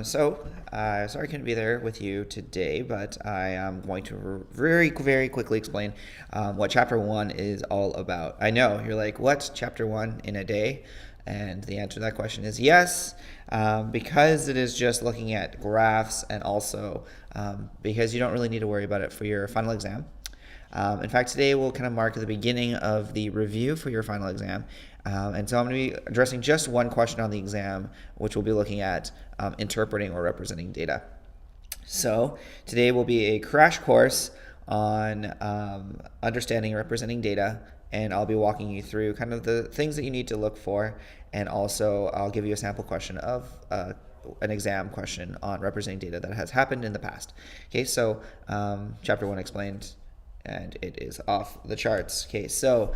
Sorry I couldn't be there with you today, but I am going to very, very quickly explain what Chapter 1 is all about. I know, you're like, what? Chapter 1 in a day? And the answer to that question is yes, because it is just looking at graphs and also because you don't really need to worry about it for your final exam. In fact, today will kind of mark the beginning of the review for your final exam. And so I'm going to be addressing just one question on the exam, which we'll be looking at interpreting or representing data. So today will be a crash course on understanding and representing data, and I'll be walking you through kind of the things that you need to look for, and also I'll give you a sample question of an exam question on representing data that has happened in the past. Okay, so Chapter 1 explained, and it is off the charts. Okay, so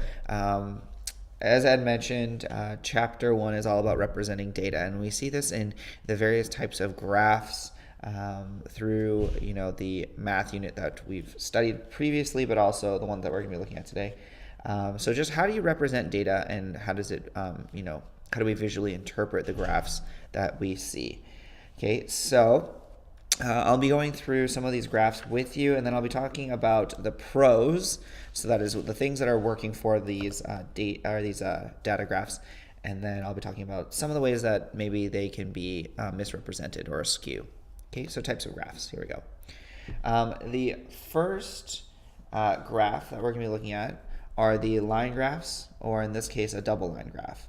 as Ed mentioned, Chapter 1 is all about representing data, and we see this in the various types of graphs through the math unit that we've studied previously, but also the one that we're going to be looking at today. So just how do you represent data, and how does it, how do we visually interpret the graphs that we see? Okay, so I'll be going through some of these graphs with you, and then I'll be talking about the pros. So that is the things that are working for these data graphs, and then I'll be talking about some of the ways that maybe they can be misrepresented or askew. Okay, so types of graphs. Here we go. The first graph that we're going to be looking at are the line graphs, or in this case, a double line graph.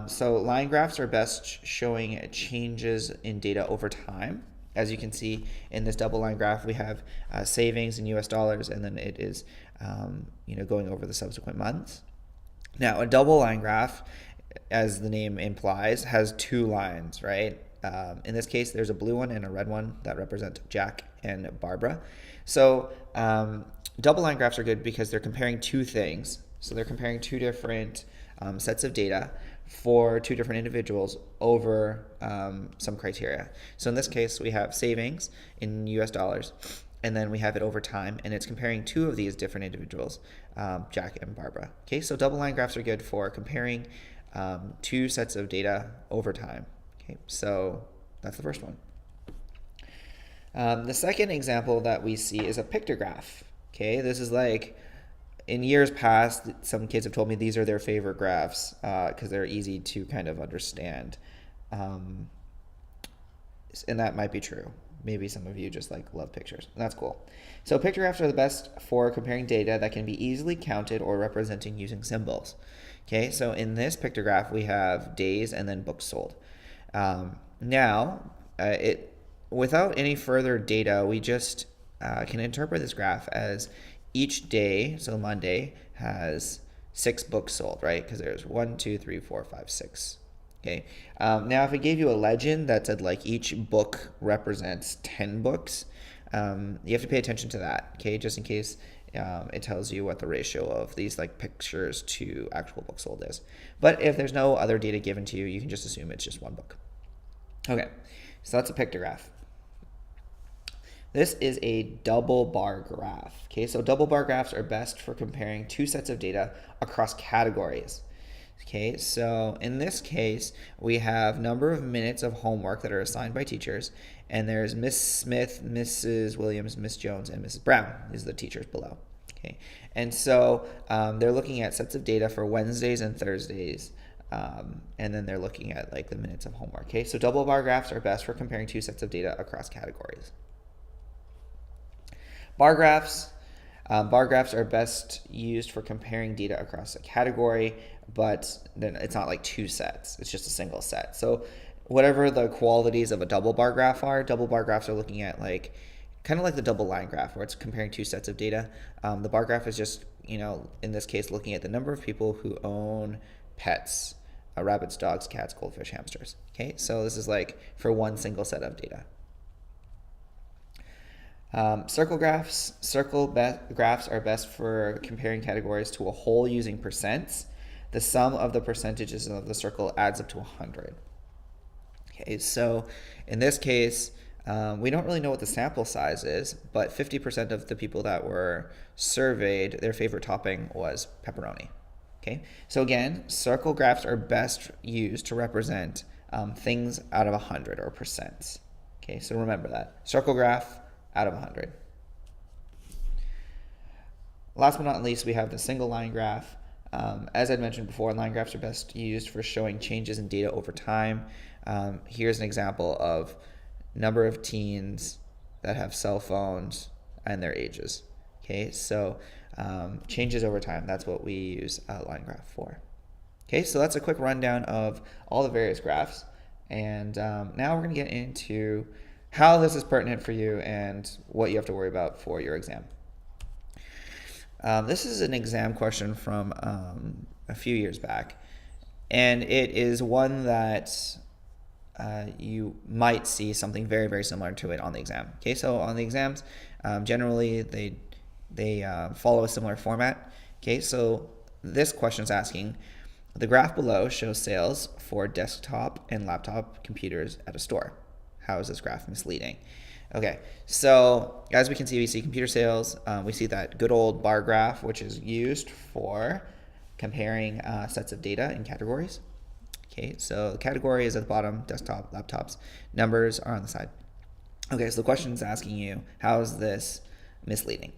So line graphs are best showing changes in data over time. As you can see in this double line graph, we have savings in US dollars, and then it is going over the subsequent months. Now, a double line graph, as the name implies, has two lines, right? In this case, there's a blue one and a red one that represent Jack and Barbara. So double line graphs are good because they're comparing two things. So they're comparing two different sets of data for two different individuals over some criteria. So in this case, we have savings in US dollars, and then we have it over time, and it's comparing two of these different individuals, Jack and Barbara. Okay, so double line graphs are good for comparing two sets of data over time. Okay, so that's the first one. The second example that we see is a pictograph. Okay, this is like, in years past, some kids have told me these are their favorite graphs because they're easy to kind of understand. And that might be true. Maybe some of you just love pictures, and that's cool. So pictographs are the best for comparing data that can be easily counted or representing using symbols. Okay, so in this pictograph, we have days and then books sold. Without any further data, we just can interpret this graph as each day, so Monday, has 6 books sold, right? Because there's 1, 2, 3, 4, 5, 6. Okay. Now, if I gave you a legend that said each book represents 10 books, you have to pay attention to that, okay? Just in case it tells you what the ratio of these pictures to actual books sold is. But if there's no other data given to you, you can just assume it's just one book. Okay, so that's a pictograph. This is a double bar graph. Okay, so double bar graphs are best for comparing two sets of data across categories. Okay, so in this case, we have number of minutes of homework that are assigned by teachers, and there's Miss Smith, Mrs. Williams, Miss Jones, and Mrs. Brown. These are the teachers below. Okay, and so they're looking at sets of data for Wednesdays and Thursdays, and then they're looking at the minutes of homework. Okay, so double bar graphs are best for comparing two sets of data across categories. Bar graphs are best used for comparing data across a category, but then it's not two sets. It's just a single set. So whatever the qualities of a double bar graph are, double bar graphs are looking at kind of like the double line graph, where it's comparing two sets of data. The bar graph is just, in this case, looking at the number of people who own pets, rabbits, dogs, cats, goldfish, hamsters. Okay, so this is for one single set of data. Circle graphs. Graphs are best for comparing categories to a whole using percents. The sum of the percentages of the circle adds up to 100. Okay, so in this case, we don't really know what the sample size is, but 50% of the people that were surveyed, their favorite topping was pepperoni. Okay, so again, circle graphs are best used to represent things out of 100 or percents. Okay, so remember that. Circle graph out of 100. Last but not least, we have the single line graph. As I mentioned before, line graphs are best used for showing changes in data over time. Here's an example of number of teens that have cell phones and their ages. Okay, so changes over time, that's what we use a line graph for. Okay, so that's a quick rundown of all the various graphs. And now we're going to get into how this is pertinent for you and what you have to worry about for your exam. This is an exam question from a few years back, and it is one that you might see something very, very similar to it on the exam. Okay, so on the exams, generally they follow a similar format. Okay, so this question is asking, the graph below shows sales for desktop and laptop computers at a store. How is this graph misleading? Okay, so as we can see, we see computer sales. We see that good old bar graph, which is used for comparing sets of data in categories. Okay, so the category is at the bottom, desktop, laptops. Numbers are on the side. Okay, so the question is asking you, how is this misleading?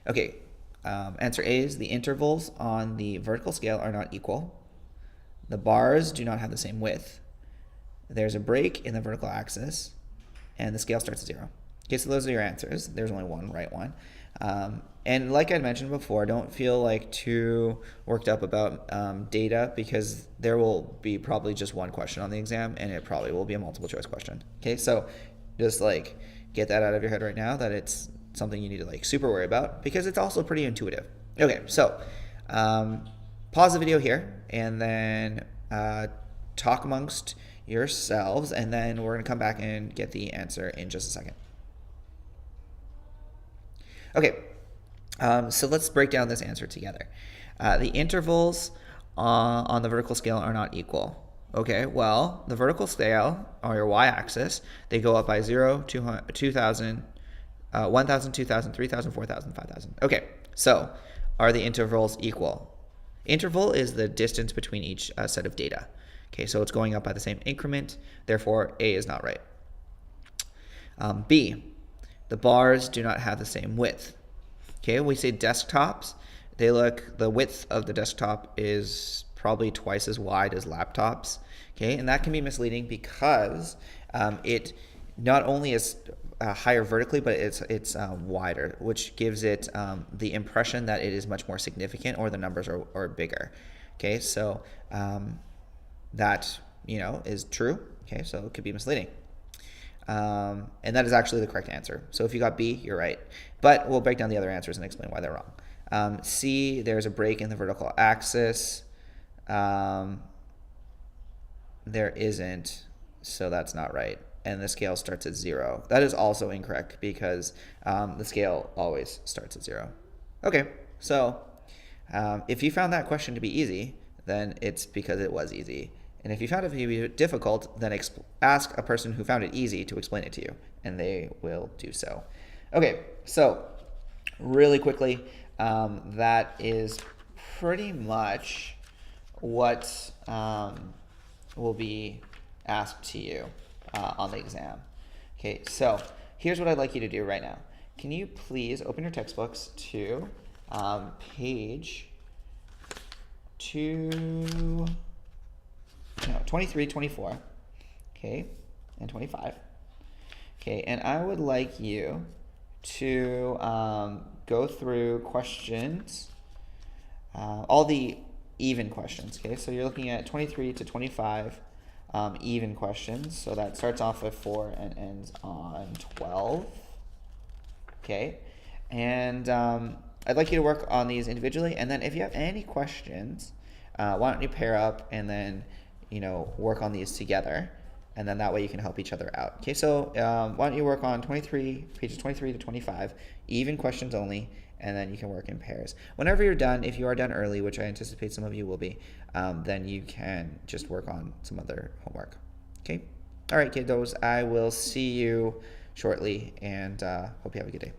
Okay, answer A is the intervals on the vertical scale are not equal. The bars do not have the same width. There's a break in the vertical axis, and the scale starts at 0. Okay, so those are your answers. There's only one right one. And like I mentioned before, don't feel like too worked up about data, because there will be probably just one question on the exam, and it probably will be a multiple choice question. Okay, so just like get that out of your head right now, that it's something you need to like super worry about, because it's also pretty intuitive. Okay, so pause the video here and then talk amongst yourselves, and then we're going to come back and get the answer in just a second. Okay, so let's break down this answer together. The intervals on the vertical scale are not equal. Okay, well, the vertical scale, or your y-axis, they go up by 0, 2,000, 1,000, 2,000, 3,000, 4,000, 5,000. Okay, so are the intervals equal? Interval is the distance between each set of data. Okay, so it's going up by the same increment, therefore A is not right. B, the bars do not have the same width. Okay, when we say desktops, the width of the desktop is probably twice as wide as laptops. Okay, and that can be misleading because it not only is higher vertically, but it's wider, which gives it the impression that it is much more significant, or the numbers are bigger. Okay, so that is true. Okay, so it could be misleading. And that is actually the correct answer. So if you got B, you're right. But we'll break down the other answers and explain why they're wrong. C, there's a break in the vertical axis. There isn't, so that's not right. And the scale starts at 0. That is also incorrect, because the scale always starts at 0. Okay, so if you found that question to be easy, then it's because it was easy. And if you found it to be difficult, then ask a person who found it easy to explain it to you, and they will do so. Okay, so really quickly, that is pretty much what will be asked to you on the exam. Okay, so here's what I'd like you to do right now. Can you please open your textbooks to page 23, 24, okay, and 25. Okay, and I would like you to go through questions, all the even questions. Okay, so you're looking at 23 to 25 even questions. So that starts off with 4 and ends on 12. Okay, and I'd like you to work on these individually, and then if you have any questions, why don't you pair up and then work on these together, and then that way you can help each other out. Okay, so why don't you work on pages 23 to 25, even questions only, and then you can work in pairs. Whenever you're done, if you are done early, which I anticipate some of you will be, then you can just work on some other homework. Okay, all right, kiddos, I will see you shortly, and hope you have a good day.